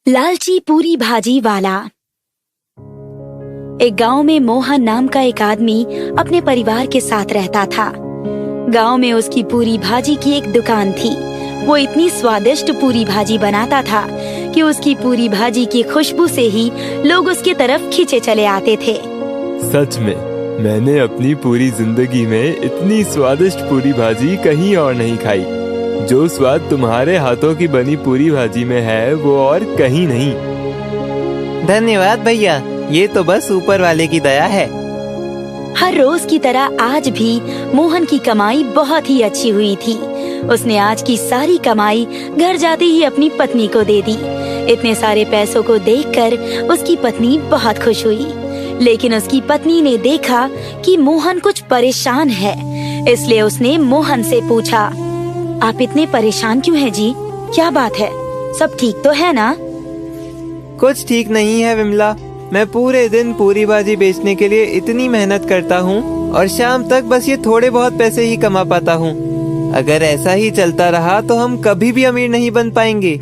लालची पूरी भाजी वाला। एक गांव में मोहन नाम का एक आदमी अपने परिवार के साथ रहता था। गांव में उसकी पूरी भाजी की एक दुकान थी। वो इतनी स्वादिष्ट पूरी भाजी बनाता था कि उसकी पूरी भाजी की खुशबू से ही लोग उसकी तरफ खींचे चले आते थे। सच में मैंने अपनी पूरी जिंदगी में इतनी स्वादिष्ट पूरी भाजी कहीं और नहीं खाई। जो स्वाद तुम्हारे हाथों की बनी पूरी भाजी में है वो और कहीं नहीं। धन्यवाद भैया, ये तो बस ऊपर वाले की दया है। हर रोज की तरह आज भी मोहन की कमाई बहुत ही अच्छी हुई थी। उसने आज की सारी कमाई घर जाते ही अपनी पत्नी को दे दी। इतने सारे पैसों को देखकर उसकी पत्नी बहुत खुश हुई। लेकिन उसकी पत्नी ने देखा कि मोहन कुछ परेशान है, इसलिए उसने मोहन से पूछा, आप इतने परेशान क्यों हैं जी? क्या बात है? सब ठीक तो है ना? कुछ ठीक नहीं है विमला। मैं पूरे दिन पूरी भाजी बेचने के लिए इतनी मेहनत करता हूँ और शाम तक बस ये थोड़े बहुत पैसे ही कमा पाता हूँ। अगर ऐसा ही चलता रहा तो हम कभी भी अमीर नहीं बन पाएंगे।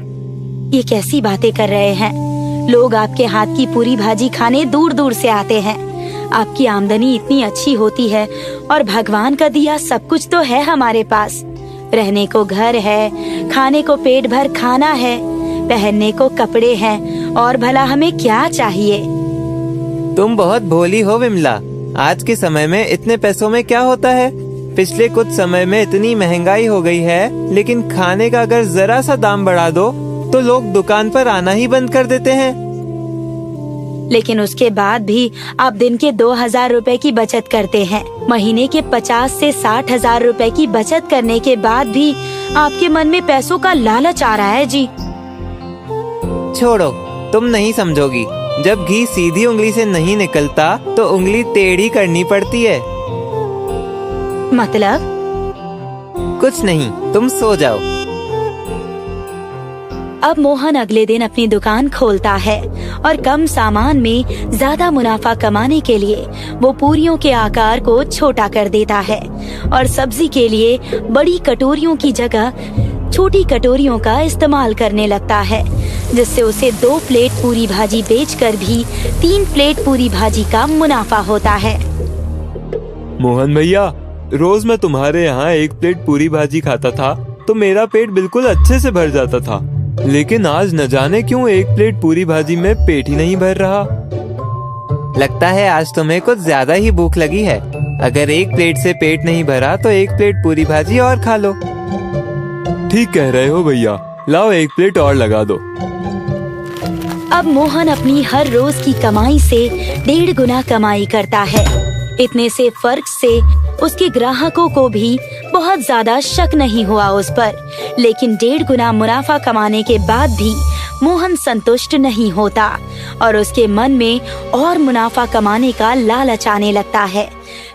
ये कैसी बातें कर रहे हैं? लोग आपके हाथ की पूरी भाजी खाने दूर दूर से आते हैं। आपकी आमदनी इतनी अच्छी होती है और भगवान का दिया सब कुछ तो है हमारे पास। रहने को घर है, खाने को पेट भर खाना है, पहनने को कपड़े हैं, और भला हमें क्या चाहिए? तुम बहुत भोली हो विमला। आज के समय में इतने पैसों में क्या होता है? पिछले कुछ समय में इतनी महंगाई हो गई है, लेकिन खाने का अगर जरा सा दाम बढ़ा दो तो लोग दुकान पर आना ही बंद कर देते हैं। लेकिन उसके बाद भी आप दिन के 2000 रुपए की बचत करते हैं। महीने के 50 से 60 हजार रुपए की बचत करने के बाद भी आपके मन में पैसों का लालच आ रहा है जी। छोड़ो, तुम नहीं समझोगी। जब घी सीधी उंगली से नहीं निकलता तो उंगली टेढ़ी करनी पड़ती है। मतलब? कुछ नहीं, तुम सो जाओ। अब मोहन अगले दिन अपनी दुकान खोलता है और कम सामान में ज्यादा मुनाफा कमाने के लिए वो पूरियों के आकार को छोटा कर देता है और सब्जी के लिए बड़ी कटोरियों की जगह छोटी कटोरियों का इस्तेमाल करने लगता है, जिससे उसे 2 प्लेट पूरी भाजी बेचकर भी 3 प्लेट पूरी भाजी का मुनाफा होता है। मोहन भैया, रोज मैं तुम्हारे यहाँ 1 प्लेट पूरी भाजी खाता था तो मेरा पेट बिल्कुल अच्छे से भर जाता था, लेकिन आज न जाने क्यों 1 प्लेट पूरी भाजी में पेट ही नहीं भर रहा। लगता है आज तुम्हें कुछ ज्यादा ही भूख लगी है। अगर 1 प्लेट से पेट नहीं भरा तो 1 प्लेट पूरी भाजी और खा लो। ठीक कह रहे हो भैया, लाओ 1 प्लेट और लगा दो। अब मोहन अपनी हर रोज की कमाई से 1.5 गुना कमाई करता है। इतने से फर्क से उसके ग्राहकों को भी बहुत ज्यादा शक नहीं हुआ उस पर, लेकिन 1.5 गुना मुनाफा कमाने के बाद भी मोहन संतुष्ट नहीं होता और उसके मन में और मुनाफा कमाने का लालच आने लगता है।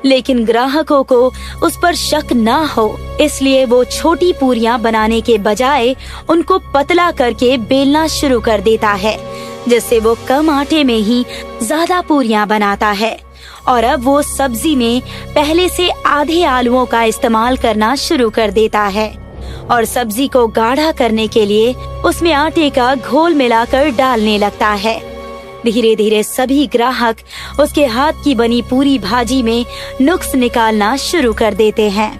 लेकिन ग्राहकों को उस पर शक ना हो, इसलिए वो छोटी पूरियां बनाने के बजाय उनको पतला करके बेलना शुरू कर देता है, जिससे वो कम आटे में ही ज्यादा पूरियां बनाता है। और अब वो सब्जी में पहले से आधे आलूओं का इस्तेमाल करना शुरू कर देता है और सब्जी को गाढ़ा करने के लिए उसमें आटे का घोल मिलाकर डालने लगता है। धीरे धीरे सभी ग्राहक उसके हाथ की बनी पूरी भाजी में नुक्स निकालना शुरू कर देते हैं।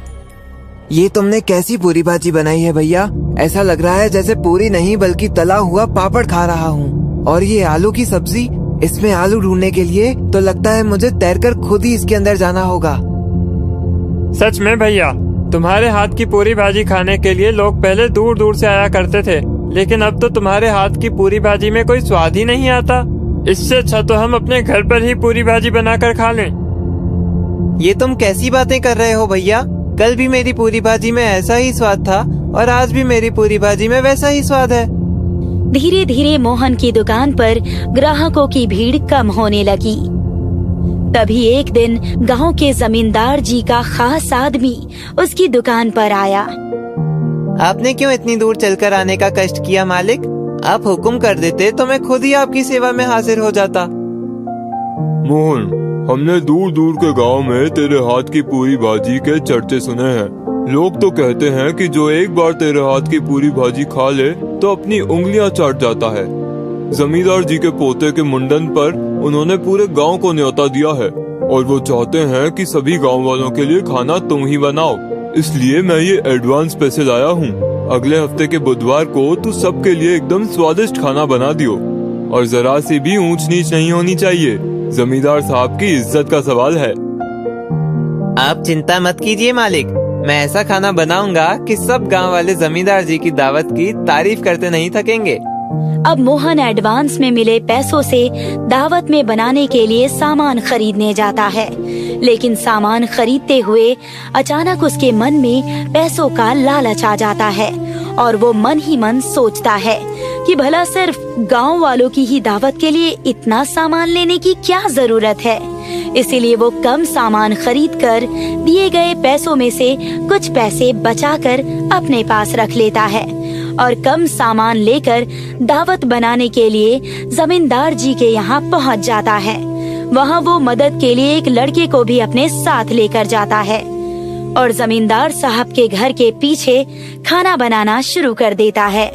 ये तुमने कैसी पूरी भाजी बनाई है भैया? ऐसा लग रहा है जैसे पूरी नहीं बल्कि तला हुआ पापड़ खा रहा हूँ। और ये आलू की सब्जी, इसमें आलू ढूंढने के लिए तो लगता है मुझे तैरकर खुद ही इसके अंदर जाना होगा। सच में भैया, तुम्हारे हाथ की पूरी भाजी खाने के लिए लोग पहले दूर दूर से आया करते थे, लेकिन अब तो तुम्हारे हाथ की पूरी भाजी में कोई स्वाद ही नहीं आता। इससे अच्छा तो हम अपने घर पर ही पूरी भाजी बनाकर खा लें। ये तुम कैसी बातें कर रहे हो भैया? कल भी मेरी पूरी भाजी में ऐसा ही स्वाद था और आज भी मेरी पूरी भाजी में वैसा ही स्वाद है। धीरे धीरे मोहन की दुकान पर ग्राहकों की भीड़ कम होने लगी। तभी एक दिन गांव के जमींदार जी का खास आदमी उसकी दुकान पर आया। आपने क्यों इतनी दूर चलकर आने का कष्ट किया मालिक? आप हुक्म कर देते तो मैं खुद ही आपकी सेवा में हाजिर हो जाता। मोहन, हमने दूर दूर के गांव में तेरे हाथ की पूरी भाजी के चर्चे सुने हैं। लोग तो कहते हैं कि जो एक बार तेरे हाथ की पूरी भाजी खा ले तो अपनी उंगलियां चाट जाता है। जमींदार जी के पोते के मुंडन पर उन्होंने पूरे गांव को न्योता दिया है और वो चाहते हैं कि सभी गांव वालों के लिए खाना तुम ही बनाओ। इसलिए मैं ये एडवांस पैसे लाया हूँ। अगले हफ्ते के बुधवार को तू सबके लिए एकदम स्वादिष्ट खाना बना दियो और जरा सी भी ऊंच नीच नहीं होनी चाहिए। जमींदार साहब की इज्जत का सवाल है। आप चिंता मत कीजिए मालिक, मैं ऐसा खाना बनाऊंगा कि सब गांव वाले जमींदार जी की दावत की तारीफ करते नहीं थकेंगे। अब मोहन एडवांस में मिले पैसों से दावत में बनाने के लिए सामान खरीदने जाता है, लेकिन सामान खरीदते हुए अचानक उसके मन में पैसों का लालच आ जाता है और वो मन ही मन सोचता है कि भला सिर्फ गांव वालों की ही दावत के लिए इतना सामान लेने की क्या जरूरत है। इसीलिए वो कम सामान खरीदकर दिए गए पैसों में से कुछ पैसे बचाकर अपने पास रख लेता है और कम सामान लेकर दावत बनाने के लिए जमींदार जी के यहाँ पहुँच जाता है। वहाँ वो मदद के लिए एक लड़के को भी अपने साथ लेकर जाता है और जमींदार साहब के घर के पीछे खाना बनाना शुरू कर देता है।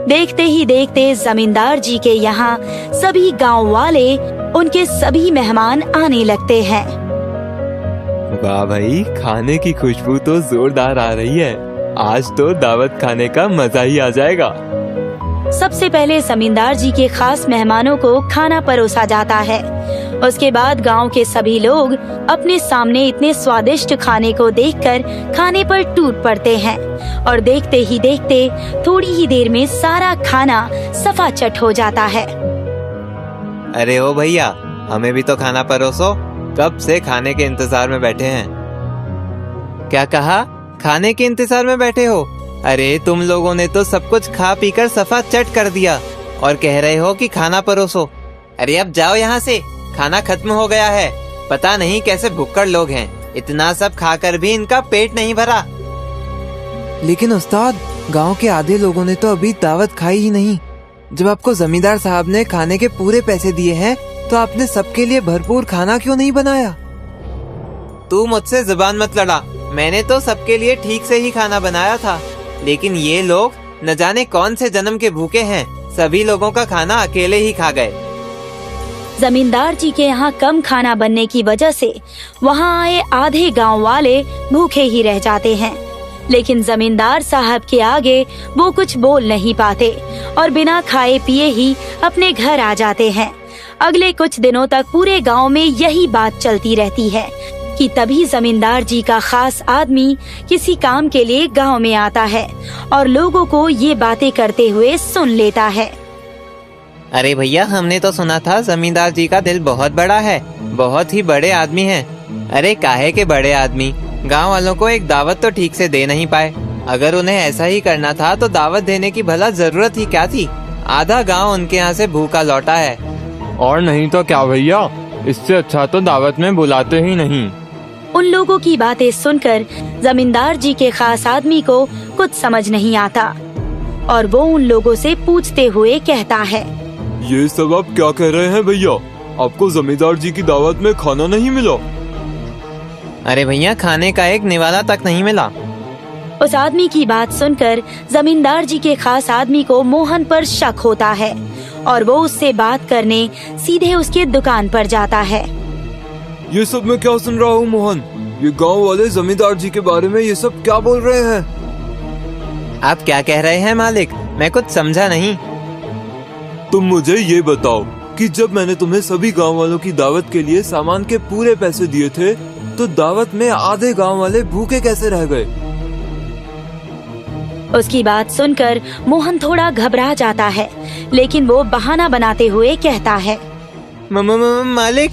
देखते ही देखते जमींदार जी के यहाँ सभी गांव वाले, उनके सभी मेहमान आने लगते हैं। वाह भाई, खाने की खुशबू तो जोरदार आ रही है। आज तो दावत खाने का मजा ही आ जाएगा। सबसे पहले जमींदार जी के खास मेहमानों को खाना परोसा जाता है। उसके बाद गांव के सभी लोग अपने सामने इतने स्वादिष्ट खाने को देखकर खाने पर टूट पड़ते हैं और देखते ही देखते थोड़ी ही देर में सारा खाना सफाचट हो जाता है। अरे ओ भैया, हमें भी तो खाना परोसो, कब से खाने के इंतजार में बैठे हैं। क्या कहा? खाने के इंतजार में बैठे हो? अरे तुम लोगों ने तो सब कुछ खा पीकर सफा चट कर दिया और कह रहे हो कि खाना परोसो। अरे अब जाओ यहाँ से, खाना खत्म हो गया है। पता नहीं कैसे भुक्कड़ लोग हैं, इतना सब खाकर भी इनका पेट नहीं भरा। लेकिन उस्ताद, गांव के आधे लोगों ने तो अभी दावत खाई ही नहीं। जब आपको जमींदार साहब ने खाने के पूरे पैसे दिए हैं तो आपने सबके लिए भरपूर खाना क्यों नहीं बनाया? तू मुझसे जुबान मत लड़ा, मैंने तो सबके लिए ठीक से ही खाना बनाया था, लेकिन ये लोग न जाने कौन से जन्म के भूखे हैं, सभी लोगों का खाना अकेले ही खा गए। जमींदार जी के यहाँ कम खाना बनने की वजह से वहाँ आए आधे गांव वाले भूखे ही रह जाते हैं, लेकिन जमींदार साहब के आगे वो कुछ बोल नहीं पाते और बिना खाए पिए ही अपने घर आ जाते हैं। अगले कुछ दिनों तक पूरे गांव में यही बात चलती रहती है कि तभी जमींदार जी का खास आदमी किसी काम के लिए गांव में आता है और लोगों को ये बातें करते हुए सुन लेता है। अरे भैया, हमने तो सुना था जमींदार जी का दिल बहुत बड़ा है, बहुत ही बड़े आदमी हैं। अरे काहे के बड़े आदमी, गांव वालों को एक दावत तो ठीक से दे नहीं पाए। अगर उन्हें ऐसा ही करना था तो दावत देने की भला जरूरत ही क्या थी? आधा गांव उनके यहाँ से भूखा लौटा है। और नहीं तो क्या भैया, इससे अच्छा तो दावत में बुलाते ही नहीं। उन लोगों की बातें सुनकर जमींदार जी के खास आदमी को कुछ समझ नहीं आता और वो उन लोगों से पूछते हुए कहता है, ये सब आप क्या कह रहे हैं भैया? आपको जमींदार जी की दावत में खाना नहीं मिला? अरे भैया, खाने का एक निवाला तक नहीं मिला। उस आदमी की बात सुनकर जमींदार जी के खास आदमी को मोहन पर शक होता है और वो उससे बात करने सीधे उसके दुकान पर जाता है। ये सब मैं क्या सुन रहा हूँ मोहन? ये गांव वाले जमींदार जी के बारे में ये सब क्या बोल रहे हैं? आप क्या कह रहे हैं मालिक? मैं कुछ समझा नहीं। तुम मुझे ये बताओ कि जब मैंने तुम्हें सभी गांव वालों की दावत के लिए सामान के पूरे पैसे दिए थे तो दावत में आधे गांव वाले भूखे कैसे रह गए? उसकी बात सुनकर मोहन थोड़ा घबरा जाता है, लेकिन वो बहाना बनाते हुए कहता है, मालिक,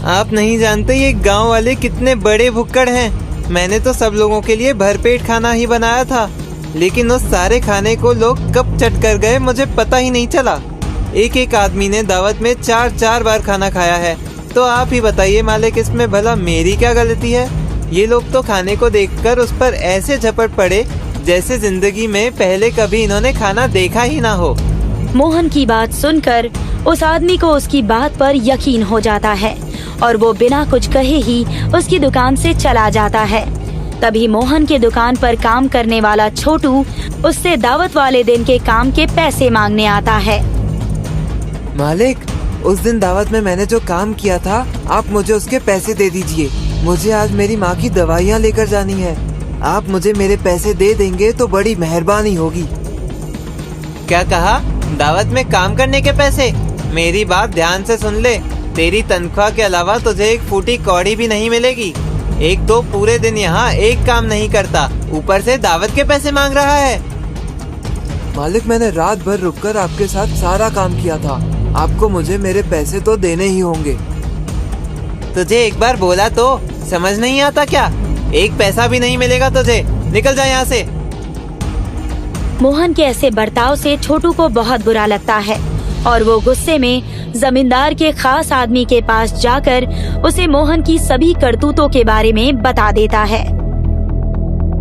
आप नहीं जानते ये गांव वाले कितने बड़े भुक्कड़ हैं। मैंने तो सब लोगों के लिए भरपेट खाना ही बनाया था, लेकिन उस सारे खाने को लोग कब चट कर गए मुझे पता ही नहीं चला। एक एक आदमी ने दावत में 4-4 बार खाना खाया है। तो आप ही बताइए मालिक, इसमें भला मेरी क्या गलती है? ये लोग तो खाने को देखकर उस पर ऐसे झपट पड़े जैसे जिंदगी में पहले कभी इन्होंने खाना देखा ही ना हो। मोहन की बात सुनकर उस आदमी को उसकी बात पर यकीन हो जाता है और वो बिना कुछ कहे ही उसकी दुकान से चला जाता है। तभी मोहन के दुकान पर काम करने वाला छोटू उससे दावत वाले दिन के काम के पैसे मांगने आता है। मालिक, उस दिन दावत में मैंने जो काम किया था, आप मुझे उसके पैसे दे दीजिए। मुझे आज मेरी माँ की दवाइयाँ लेकर जानी है। आप मुझे मेरे पैसे दे देंगे तो बड़ी मेहरबानी होगी। क्या कहा? दावत में काम करने के पैसे? मेरी बात ध्यान से सुन ले। तेरी तनख्वाह के अलावा तुझे एक फूटी कौड़ी भी नहीं मिलेगी। एक तो पूरे दिन यहाँ एक काम नहीं करता, ऊपर से दावत के पैसे मांग रहा है। मालिक, मैंने रात भर रुककर आपके साथ सारा काम किया था। आपको मुझे मेरे पैसे तो देने ही होंगे। तुझे एक बार बोला तो समझ नहीं आता क्या? एक पैसा भी नहीं मिलेगा तुझे। निकल जा यहाँ से। मोहन के ऐसे बर्ताव से छोटू को बहुत बुरा लगता है और वो गुस्से में जमींदार के खास आदमी के पास जाकर उसे मोहन की सभी करतूतों के बारे में बता देता है।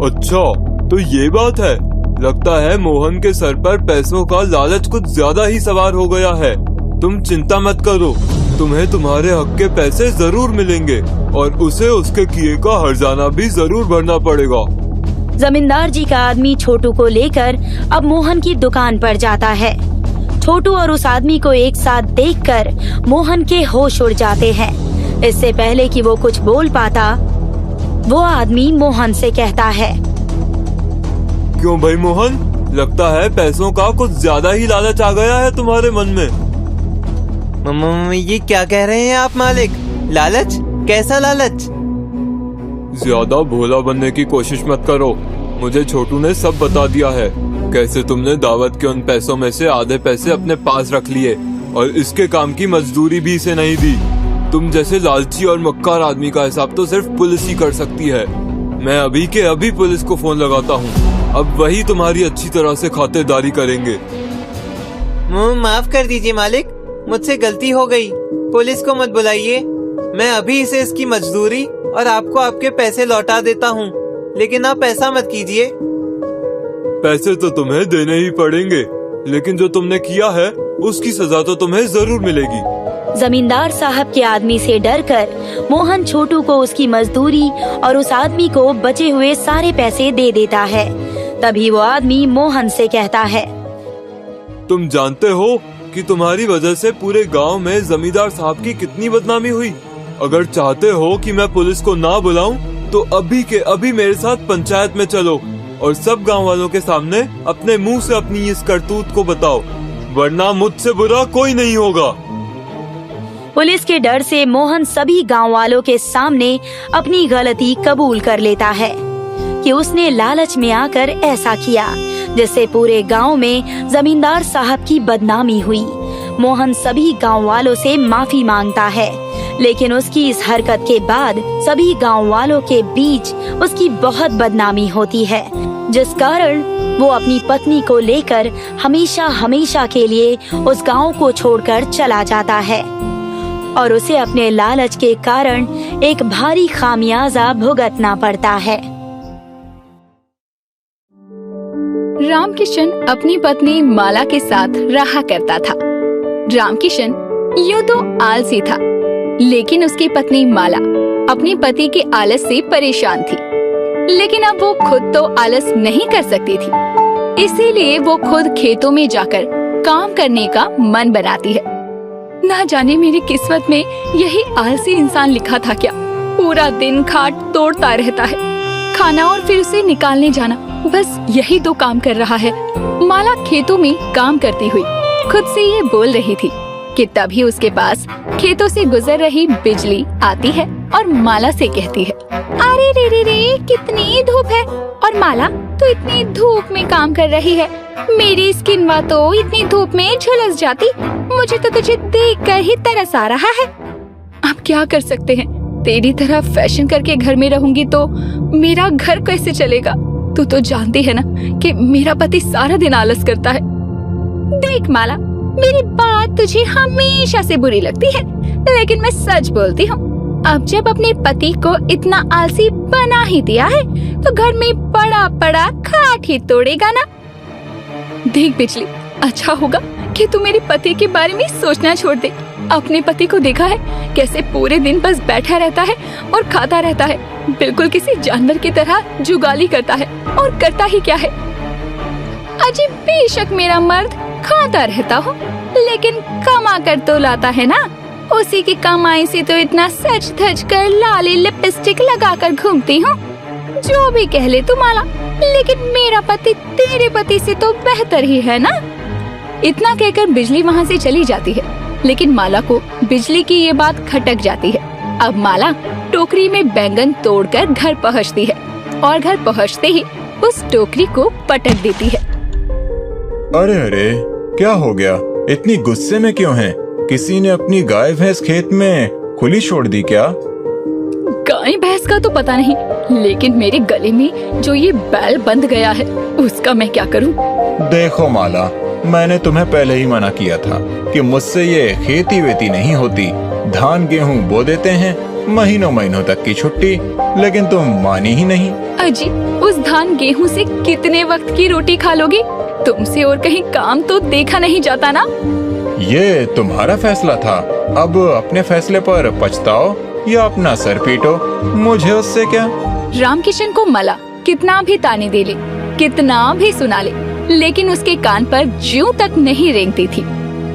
अच्छा, तो ये बात है। लगता है मोहन के सर पर पैसों का लालच कुछ ज्यादा ही सवार हो गया है। तुम चिंता मत करो, तुम्हें तुम्हारे हक के पैसे जरूर मिलेंगे और उसे उसके किए का हर्जाना भी जरूर भरना पड़ेगा। जमींदार जी का आदमी छोटू को लेकर अब मोहन की दुकान पर जाता है। छोटू और उस आदमी को एक साथ देखकर मोहन के होश उड़ जाते हैं। इससे पहले कि वो कुछ बोल पाता, वो आदमी मोहन से कहता है, क्यों भाई मोहन, लगता है पैसों का कुछ ज्यादा ही लालच आ गया है तुम्हारे मन में। ये क्या कह रहे हैं आप मालिक? लालच? कैसा लालच? ज्यादा भोला बनने की कोशिश मत करो। मुझे छोटू ने सब बता दिया है, कैसे तुमने दावत के उन पैसों में से आधे पैसे अपने पास रख लिए और इसके काम की मजदूरी भी इसे नहीं दी। तुम जैसे लालची और मक्कार आदमी का हिसाब तो सिर्फ पुलिस ही कर सकती है। मैं अभी के अभी पुलिस को फोन लगाता हूँ। अब वही तुम्हारी अच्छी तरह से खातेदारी करेंगे। माफ कर दीजिए मालिक, मुझसे गलती हो गई। पुलिस को मत बुलाइए। मैं अभी इसे इसकी मजदूरी और आपको आपके पैसे लौटा देता हूँ, लेकिन आप ऐसा मत कीजिए। पैसे तो तुम्हें देने ही पड़ेंगे, लेकिन जो तुमने किया है उसकी सजा तो तुम्हें जरूर मिलेगी। जमींदार साहब के आदमी से डरकर मोहन छोटू को उसकी मजदूरी और उस आदमी को बचे हुए सारे पैसे दे देता है। तभी वो आदमी मोहन से कहता है, तुम जानते हो कि तुम्हारी वजह से पूरे गांव में जमींदार साहब की कितनी बदनामी हुई। अगर चाहते हो कि मैं पुलिस को ना बुलाऊं, तो अभी के अभी मेरे साथ पंचायत में चलो और सब गांव वालों के सामने अपने मुंह से अपनी इस करतूत को बताओ, वरना मुझसे बुरा कोई नहीं होगा। पुलिस के डर से मोहन सभी गांव वालों के सामने अपनी गलती कबूल कर लेता है कि उसने लालच में आकर ऐसा किया, जिससे पूरे गांव में जमींदार साहब की बदनामी हुई। मोहन सभी गांव वालों से माफी मांगता है, लेकिन उसकी इस हरकत के बाद सभी गांव वालों के बीच उसकी बहुत बदनामी होती है, जिस कारण वो अपनी पत्नी को लेकर हमेशा हमेशा के लिए उस गांव को छोड़कर चला जाता है और उसे अपने लालच के कारण एक भारी खामियाजा भुगतना पड़ता है। रामकिशन अपनी पत्नी माला के साथ रहा करता था। रामकिशन यूं तो आलसी था, लेकिन उसकी पत्नी माला अपने पति के आलस से परेशान थी। लेकिन अब वो खुद तो आलस नहीं कर सकती थी, इसीलिए वो खुद खेतों में जाकर काम करने का मन बनाती है। ना जाने मेरी किस्मत में यही आलसी इंसान लिखा था क्या? पूरा दिन खाट तोड़ता रहता है, खाना और फिर उसे निकालने जाना, बस यही दो काम कर रहा है। माला खेतों में काम करती हुई खुद से ये बोल रही थी कि तभी उसके पास खेतों से गुजर रही बिजली आती है और माला से कहती है, अरे रे रे रे, कितनी धूप है और माला तो इतनी धूप में काम कर रही है। मेरी स्किन तो इतनी धूप में झुलस जाती। मुझे तो तुझे देखकर ही तरस आ रहा है। अब क्या कर सकते हैं? तेरी तरह फैशन करके घर में रहूंगी तो मेरा घर कैसे चलेगा? तू तो जानती है ना कि मेरा पति सारा दिन आलस करता है। देख माला, मेरी बात तुझे हमेशा से बुरी लगती है, लेकिन मैं सच बोलती हूँ। अब जब अपने पति को इतना आलसी बना ही दिया है, तो घर में पड़ा पड़ा खाट ही तोड़ेगा ना। देख बिजली, अच्छा होगा कि तू मेरे पति के बारे में सोचना छोड़ दे। अपने पति को देखा है कैसे पूरे दिन बस बैठा रहता है और खाता रहता है, बिल्कुल किसी जानवर की तरह जुगाली करता है। और करता ही क्या है? अजी बेशक मेरा मर्द खाता रहता हो, लेकिन कमा कर तो लाता है ना। उसी की कमाई से तो इतना सज धज कर लाली लिपस्टिक लगा कर घूमती हूँ। जो भी कह ले तू माला, लेकिन मेरा पति तेरे पति से तो बेहतर ही है ना। इतना कहकर बिजली वहाँ से चली जाती है, लेकिन माला को बिजली की ये बात खटक जाती है। अब माला टोकरी में बैंगन तोड़कर घर पहुँचती है और घर पहुँचते ही उस टोकरी को पटक देती है। अरे अरे, क्या हो गया? इतनी गुस्से में क्यों हैं? किसी ने अपनी गाय भैंस खेत में खुली छोड़ दी क्या? गाय भैंस का तो पता नहीं, लेकिन मेरे गले में जो ये बैल बंध गया है उसका मैं क्या करूं? देखो माला, मैंने तुम्हें पहले ही मना किया था कि मुझसे ये खेती वेती नहीं होती। धान गेहूं बो देते हैं, महीनों महीनों तक की छुट्टी, लेकिन तुम मानी ही नहीं। अजी, उस धान गेहूं से कितने वक्त की रोटी खा लोगी? तुमसे और कहीं काम तो देखा नहीं जाता ना। ये तुम्हारा फैसला था। अब अपने फैसले पर पछताओ या अपना सर पीटो, मुझे उससे क्या। रामकिशन को माला कितना भी ताने दे ले, कितना भी सुना ले, लेकिन उसके कान पर ज्यों तक नहीं रेंगती थी।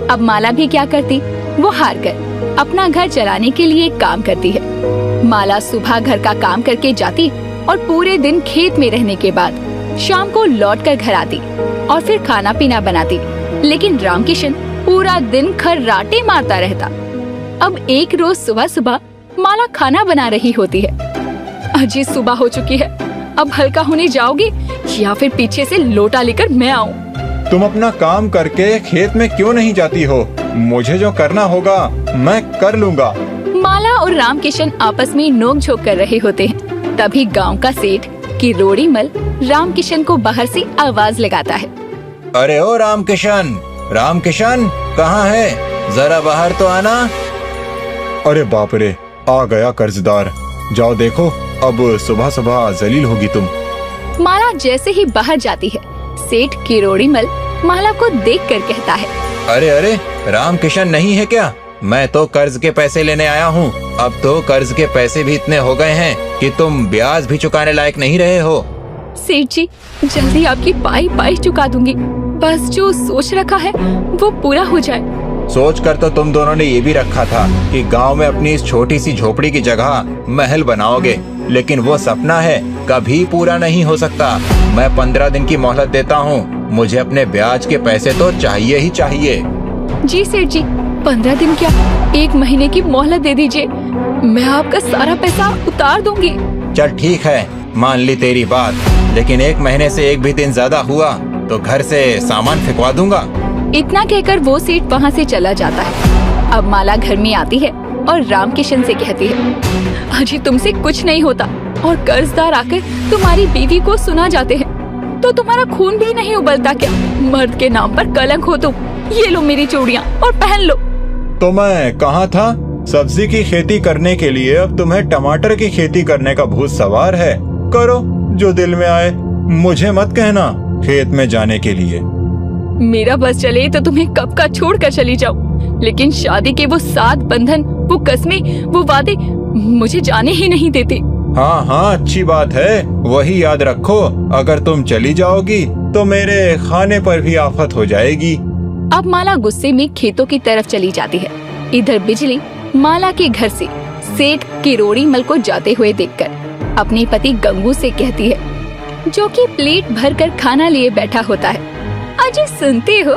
अब माला भी क्या करती, वो हार कर अपना घर चलाने के लिए काम करती है। माला सुबह घर का काम करके जाती और पूरे दिन खेत में रहने के बाद शाम को लौटकर घर आती और फिर खाना पीना बनाती। लेकिन रामकिशन पूरा दिन खर्राटे मारता रहता। अब एक रोज सुबह सुबह माला खाना बना रही होती है। अजी, सुबह हो चुकी है, अब हल्का होने जाओगी या फिर पीछे से लोटा लेकर मैं आऊं? तुम अपना काम करके खेत में क्यों नहीं जाती हो? मुझे जो करना होगा मैं कर लूँगा। माला और रामकिशन आपस में नोक-झोंक कर रहे होते हैं। तभी गांव का सेठ किरोड़ीमल रामकिशन को बाहर से आवाज लगाता है। अरे ओ रामकिशन, रामकिशन कहाँ है? जरा बाहर तो आना। अरे बाप रे, आ गया कर्जदार। जाओ देखो, अब सुबह सुबह जलील होगी तुम। माला जैसे ही बाहर जाती है, सेठ किरोड़ीमल माला को देखकर कहता है, अरे अरे, रामकिशन नहीं है क्या? मैं तो कर्ज के पैसे लेने आया हूँ। अब तो कर्ज के पैसे भी इतने हो गए हैं कि तुम ब्याज भी चुकाने लायक नहीं रहे हो। सेठ जी, जल्दी आपकी पाई पाई चुका दूंगी, बस जो सोच रखा है वो पूरा हो जाए। सोच कर तो तुम दोनों ने ये भी रखा था कि गांव में अपनी इस छोटी सी झोपड़ी की जगह महल बनाओगे, लेकिन वो सपना है, कभी पूरा नहीं हो सकता। मैं 15 दिन की मोहलत देता हूँ, मुझे अपने ब्याज के पैसे तो चाहिए ही चाहिए। जी सेठ जी, 15 दिन क्या, 1 महीने की मोहलत दे दीजिए, मैं आपका सारा पैसा उतार दूंगी। चल ठीक है, मान ली तेरी बात, लेकिन 1 महीने से 1 भी दिन ज्यादा हुआ तो घर से सामान फेंकवा दूंगा। इतना कहकर वो सेठ वहाँ से चला जाता है। अब माला घर में आती है और रामकिशन से कहती है, अजी तुमसे कुछ नहीं होता और कर्जदार आकर तुम्हारी बीवी को सुना जाते हैं तो तुम्हारा खून भी नहीं उबलता क्या? मर्द के नाम पर कलंक हो तुम। ये लो मेरी चूड़ियाँ और पहन लो। तो मैं कहाँ था? सब्जी की खेती करने के लिए अब तुम्हें टमाटर की खेती करने का भूत सवार है। करो जो दिल में आए, मुझे मत कहना खेत में जाने के लिए। मेरा बस चले तो तुम्हें कब का छोड़ कर चली जाऊं, लेकिन शादी के वो 7 बंधन, वो कस्में, वो वादे मुझे जाने ही नहीं देते। हाँ हाँ, अच्छी बात है, वही याद रखो। अगर तुम चली जाओगी तो मेरे खाने पर भी आफत हो जाएगी। अब माला गुस्से में खेतों की तरफ चली जाती है। इधर बिजली माला के घर से सेठ किरोड़ीमल को जाते हुए देखकर अपने पति गंगू से कहती है, जो कि प्लेट भरकर खाना लिए बैठा होता है, अजी सुनते हो,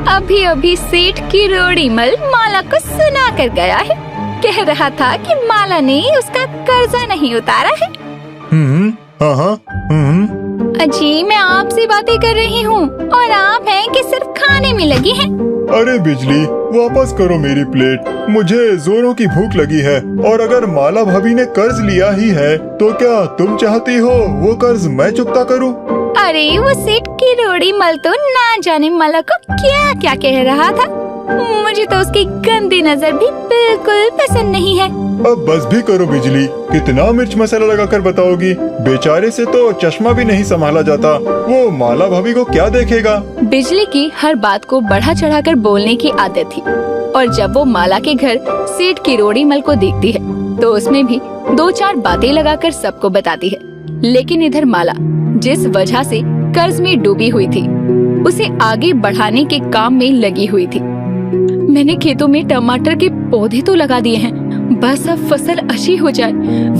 अभी अभी सेठ किरोड़ीमल माला को सुना कर गया है, कह रहा था कि माला ने उसका कर्जा नहीं उतारा है। हाँ, अजी मैं आपसे बातें कर रही हूँ और आप हैं कि सिर्फ खाने में लगी हैं। अरे बिजली, वापस करो मेरी प्लेट, मुझे जोरों की भूख लगी है। और अगर माला भाभी ने कर्ज लिया ही है तो क्या तुम चाहती हो वो कर्ज मैं चुकता करूं? अरे वो सेठ किरोड़ीमल तो ना जाने माला को क्या क्या कह रहा था। मुझे तो उसकी गंदी नजर भी बिल्कुल पसंद नहीं है। अब बस भी करो बिजली, कितना मिर्च मसाला लगाकर बताओगी? बेचारे से तो चश्मा भी नहीं संभाला जाता, वो माला भाभी को क्या देखेगा? बिजली की हर बात को बढ़ा चढ़ाकर बोलने की आदत थी और जब वो माला के घर सेठ किरोड़ीमल को देखती है तो उसमें भी 2-4 बातें लगाकर सबको बताती है। लेकिन इधर माला जिस वजह से कर्ज में डूबी हुई थी, उसे आगे बढ़ाने के काम में लगी हुई थी। मैंने खेतों में टमाटर के पौधे तो लगा दिए हैं, बस अब फसल अच्छी हो जाए,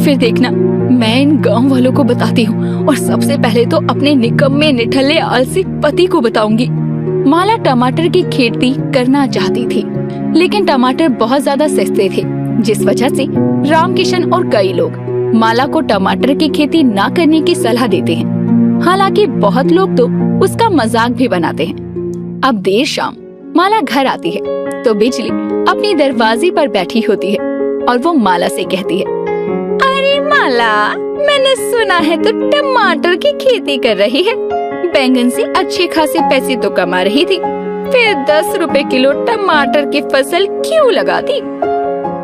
फिर देखना मैं इन गांव वालों को बताती हूँ और सबसे पहले तो अपने निकम्मे निठल्ले आलसी पति को बताऊंगी। माला टमाटर की खेती करना चाहती थी, लेकिन टमाटर बहुत ज्यादा सस्ते थे, जिस वजह से रामकिशन और कई लोग माला को टमाटर की खेती ना करने की सलाह देते हैं। हालांकि बहुत लोग तो उसका मजाक भी बनाते हैं। अब देर शाम माला घर आती है तो बिजली अपने दरवाजे पर बैठी होती है और वो माला से कहती है, अरे माला, मैंने सुना है तो टमाटर की खेती कर रही है। बैंगन से अच्छे खासे पैसे तो कमा रही थी, फिर 10 रुपए किलो टमाटर की फसल क्यों लगा दी?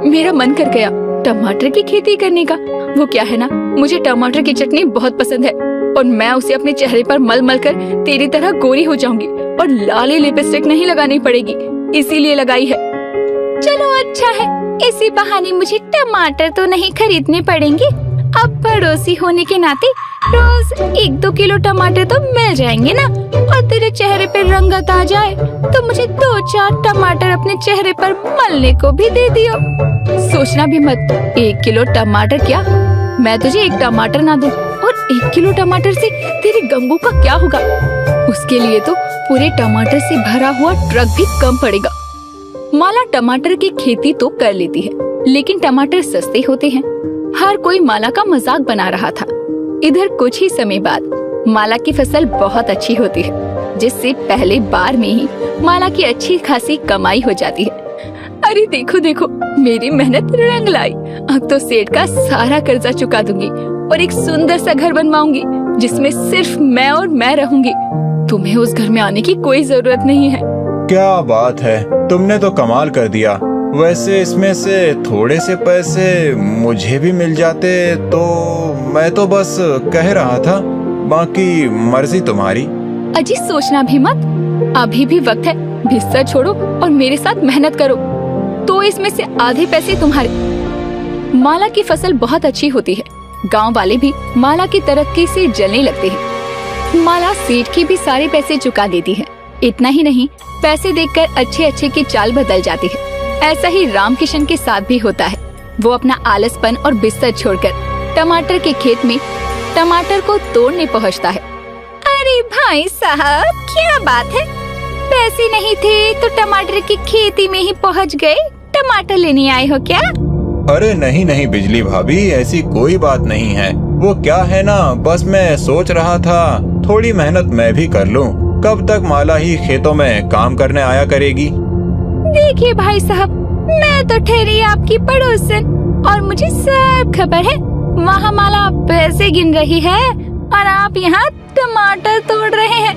मेरा मन कर गया टमाटर की खेती करने का। वो क्या है ना, मुझे टमाटर की चटनी बहुत पसंद है और मैं उसे अपने चेहरे पर मल मल कर तेरी तरह गोरी हो जाऊंगी और लाली लिपस्टिक नहीं लगानी पड़ेगी, इसीलिए लगाई है। चलो अच्छा है, इसी बहाने मुझे टमाटर तो नहीं खरीदने पड़ेंगे। अब पड़ोसी होने के नाते रोज 1-2 किलो टमाटर तो मिल जाएंगे ना, और तेरे चेहरे पे रंगत आ जाए तो मुझे 2-4 टमाटर अपने चेहरे पर मलने को भी दे दियो। सोचना भी मत, 1 किलो टमाटर क्या, मैं तुझे 1 टमाटर ना दूं, और 1 किलो टमाटर से तेरे गंगू का क्या होगा? उसके लिए तो पूरे टमाटर से भरा हुआ ट्रक भी कम पड़ेगा। माला टमाटर की खेती तो कर लेती है, लेकिन टमाटर सस्ते होते हैं। हर कोई माला का मजाक बना रहा था। इधर कुछ ही समय बाद माला की फसल बहुत अच्छी होती है, जिससे पहले बार में ही माला की अच्छी खासी कमाई हो जाती है। अरे देखो देखो, मेरी मेहनत रंग लाई। अब तो सेठ का सारा कर्जा चुका दूंगी और एक सुंदर सा घर बनवाऊंगी, जिसमें सिर्फ मैं और मैं रहूंगी। तुम्हें उस घर में आने की कोई जरूरत नहीं है। क्या बात है, तुमने तो कमाल कर दिया। वैसे इसमें से थोड़े से पैसे मुझे भी मिल जाते तो मैं तो बस कह रहा था, बाकी मर्जी तुम्हारी। अजी सोचना भी मत, अभी भी वक्त है। भिस्सा छोड़ो और मेरे साथ मेहनत करो, तो इसमें से आधे पैसे तुम्हारे। माला की फसल बहुत अच्छी होती है। गांव वाले भी माला की तरक्की से जलने लगते हैं। माला सेठ की भी सारे पैसे चुका देती है। इतना ही नहीं, पैसे देखकर अच्छे अच्छे की चाल बदल जाती है। ऐसा ही रामकिशन के साथ भी होता है। वो अपना आलसपन और बिस्तर छोड़कर टमाटर के खेत में टमाटर को तोड़ने पहुंचता है। अरे भाई साहब, क्या बात है, पैसे नहीं थे तो टमाटर की खेती में ही पहुंच गए। टमाटर लेने आए हो क्या? अरे नहीं नहीं बिजली भाभी, ऐसी कोई बात नहीं है। वो क्या है ना, बस मैं सोच रहा था थोड़ी मेहनत मैं भी कर लूं। कब तक माला ही खेतों में काम करने आया करेगी? देखिए भाई साहब, मैं तो ठहरी आपकी पड़ोसन और मुझे सब खबर है। वहाँ माला पैसे गिन रही है और आप यहाँ टमाटर तोड़ रहे हैं।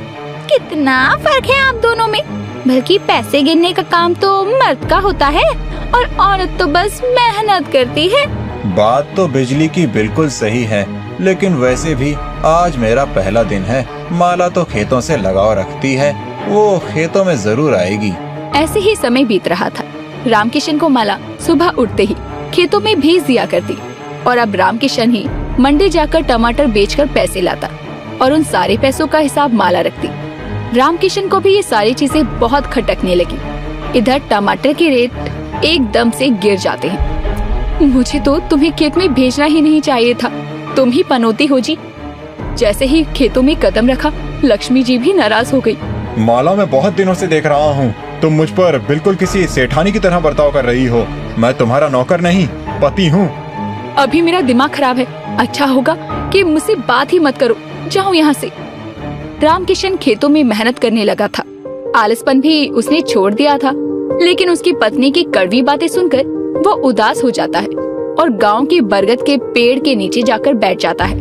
कितना फर्क है आप दोनों में। बल्कि पैसे गिनने का काम तो मर्द का होता है और औरत तो बस मेहनत करती है। बात तो बिजली की बिल्कुल सही है, लेकिन वैसे भी आज मेरा पहला दिन है। माला तो खेतों से लगाव रखती है, वो खेतों में जरूर आएगी। ऐसे ही समय बीत रहा था। रामकिशन को माला सुबह उठते ही खेतों में भेज दिया करती और अब रामकिशन ही मंडी जाकर टमाटर बेचकर पैसे लाता और उन सारे पैसों का हिसाब माला रखती। रामकिशन को भी ये सारी चीजें बहुत खटकने लगी। इधर टमाटर के रेट एकदम से गिर जाते हैं। मुझे तो तुम्हें खेत में भेजना ही नहीं चाहिए था, तुम ही पनौती हो जी। जैसे ही खेतों में कदम रखा, लक्ष्मी जी भी नाराज हो गई। माला, मैं बहुत दिनों से देख रहा हूँ, तुम मुझ पर बिल्कुल किसी सेठानी की तरह बर्ताव कर रही हो। मैं तुम्हारा नौकर नहीं, पति हूँ। अभी मेरा दिमाग खराब है। अच्छा होगा कि मुझसे बात ही मत करो, जाओ यहाँ से। रामकिशन खेतों में मेहनत करने लगा था। आलसपन भी उसने छोड़ दिया था, लेकिन उसकी पत्नी की कड़वी बातें सुनकर वो उदास हो जाता है और गांव के बरगद के पेड़ के नीचे जाकर बैठ जाता है।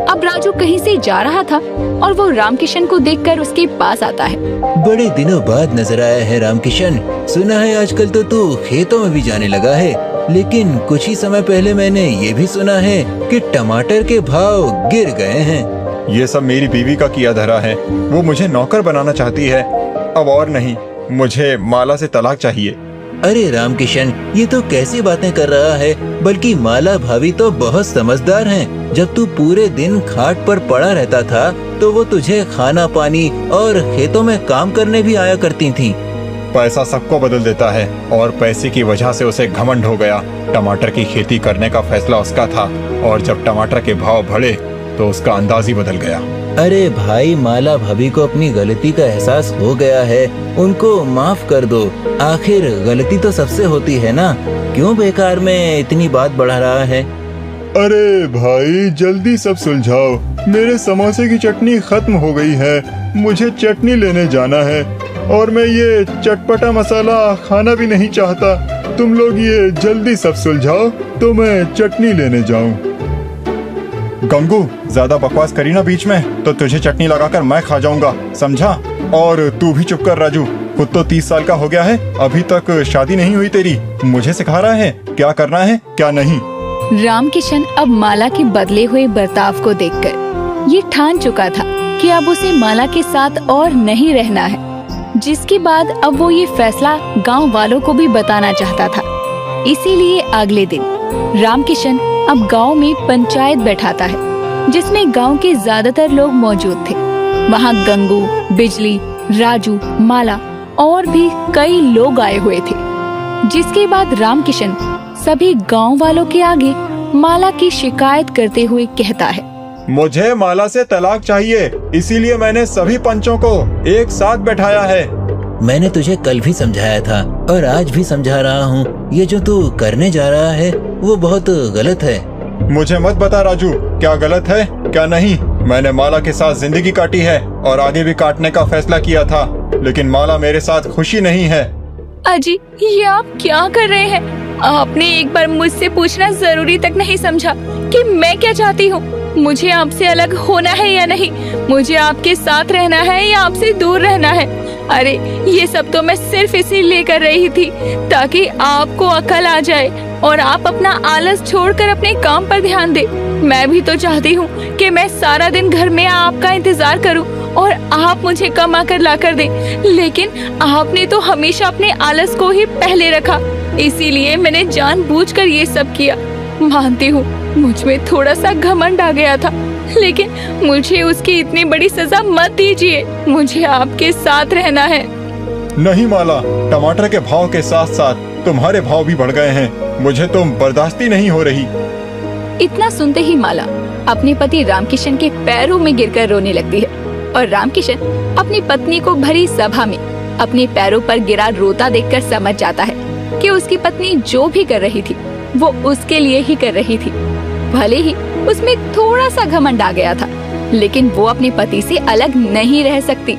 अब राजू कहीं से जा रहा था और वो रामकिशन को देखकर उसके पास आता है। बड़े दिनों बाद नजर आया है रामकिशन। सुना है आजकल तो तू खेतों में भी जाने लगा है, लेकिन कुछ ही समय पहले मैंने ये भी सुना है कि टमाटर के भाव गिर गए हैं। ये सब मेरी बीवी का किया धरा है। वो मुझे नौकर बनाना चाहती है। अब और नहीं, मुझे माला से तलाक चाहिए। अरे रामकिशन, ये तो कैसी बातें कर रहा है। बल्कि माला भाभी तो बहुत समझदार हैं। जब तू पूरे दिन खाट पर पड़ा रहता था तो वो तुझे खाना पानी और खेतों में काम करने भी आया करती थीं। पैसा सबको बदल देता है और पैसे की वजह से उसे घमंड हो गया। टमाटर की खेती करने का फैसला उसका था और जब टमाटर के भाव बढ़े तो उसका अंदाज ही बदल गया। अरे भाई, माला भाभी को अपनी गलती का एहसास हो गया है, उनको माफ कर दो। आखिर गलती तो सबसे होती है ना, क्यों बेकार में इतनी बात बढ़ा रहा है? अरे भाई, जल्दी सब सुलझाओ। मेरे समोसे की चटनी खत्म हो गई है, मुझे चटनी लेने जाना है और मैं ये चटपटा मसाला खाना भी नहीं चाहता। तुम लोग ये जल्दी सब सुलझाओ तो मैं चटनी लेने जाऊं। गंगू, ज्यादा बकवास करी ना बीच में तो तुझे चटनी लगाकर मैं खा जाऊंगा, समझा? और तू भी चुप कर राजू, खुद तो 30 साल का हो गया है, अभी तक शादी नहीं हुई तेरी, मुझे सिखा रहा है क्या करना है क्या नहीं। रामकिशन अब माला के बदले हुए बर्ताव को देखकर ये ठान चुका था कि अब उसे माला के साथ और नहीं रहना है, जिसके बाद अब वो ये फैसला गांव वालों को भी बताना चाहता था। इसीलिए अगले दिन रामकिशन अब गांव में पंचायत बैठाता है, जिसमें गांव के ज्यादातर लोग मौजूद थे। वहां गंगू, बिजली, राजू, माला और भी कई लोग आए हुए थे। जिसके बाद रामकिशन सभी गांव वालों के आगे माला की शिकायत करते हुए कहता है, मुझे माला से तलाक चाहिए, इसीलिए मैंने सभी पंचों को एक साथ बैठाया है। मैंने तुझे कल भी समझाया था और आज भी समझा रहा हूँ, ये जो तू करने जा रहा है वो बहुत गलत है। मुझे मत बता राजू, क्या गलत है क्या नहीं। मैंने माला के साथ जिंदगी काटी है और आगे भी काटने का फैसला किया था, लेकिन माला मेरे साथ खुशी नहीं है। अजी, ये आप क्या कर रहे हैं? आपने एक बार मुझसे पूछना जरूरी तक नहीं समझा कि मैं क्या चाहती हूँ। मुझे आपसे अलग होना है या नहीं, मुझे आपके साथ रहना है या आपसे दूर रहना है। अरे ये सब तो मैं सिर्फ इसीलिए कर रही थी ताकि आपको अकल आ जाए और आप अपना आलस छोड़कर अपने काम पर ध्यान दे। मैं भी तो चाहती हूँ कि मैं सारा दिन घर में आपका इंतजार करूँ और आप मुझे कमा कर ला कर दे, लेकिन आपने तो हमेशा अपने आलस को ही पहले रखा। इसीलिए मैंने जानबूझकर ये सब किया। मानती हूँ मुझ में थोड़ा सा घमंड आ गया था, लेकिन मुझे उसकी इतनी बड़ी सजा मत दीजिए। मुझे आपके साथ रहना है। नहीं माला, टमाटर के भाव के साथ साथ तुम्हारे भाव भी बढ़ गए हैं, मुझे तुम बर्दाश्त ही नहीं हो रही। इतना सुनते ही माला अपने पति रामकिशन के पैरों में गिरकर रोने लगती है और रामकिशन अपनी पत्नी को भरी सभा में अपने पैरों पर गिरा रोता देखकर समझ जाता है कि उसकी पत्नी जो भी कर रही थी वो उसके लिए ही कर रही थी। भले ही उसमें थोड़ा सा घमंड आ गया था, लेकिन वो अपने पति से अलग नहीं रह सकती।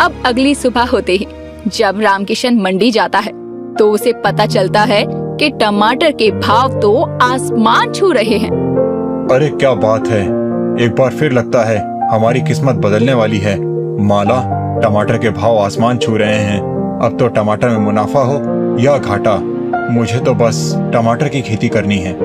अब अगली सुबह होते ही जब रामकिशन मंडी जाता है तो उसे पता चलता है कि टमाटर के भाव तो आसमान छू रहे हैं। अरे क्या बात है, एक बार फिर लगता है हमारी किस्मत बदलने वाली है। माला, टमाटर के भाव आसमान छू रहे हैं। अब तो टमाटर में मुनाफा हो या घाटा, मुझे तो बस टमाटर की खेती करनी है।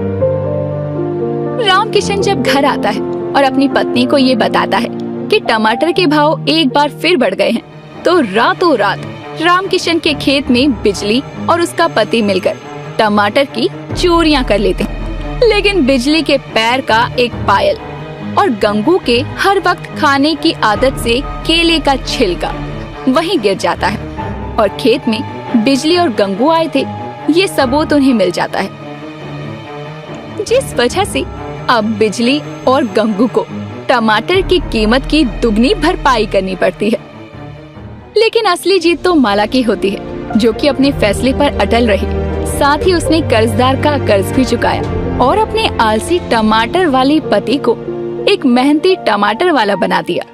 रामकिशन जब घर आता है और अपनी पत्नी को ये बताता है कि टमाटर के भाव एक बार फिर बढ़ गए हैं, तो रातों रात रामकिशन के खेत में बिजली और उसका पति मिलकर टमाटर की चोरियां कर लेते हैं। लेकिन बिजली के पैर का एक पायल और गंगू के हर वक्त खाने की आदत से केले का छिलका वहीं गिर जाता है और खेत में बिजली और गंगू आए थे ये सबूत उन्हें मिल जाता है, जिस वजह से अब बिजली और गंगू को टमाटर की कीमत की दुगनी भरपाई करनी पड़ती है। लेकिन असली जीत तो माला की होती है, जो कि अपने फैसले पर अटल रही। साथ ही उसने कर्जदार का कर्ज भी चुकाया और अपने आलसी टमाटर वाले पति को एक मेहनती टमाटर वाला बना दिया।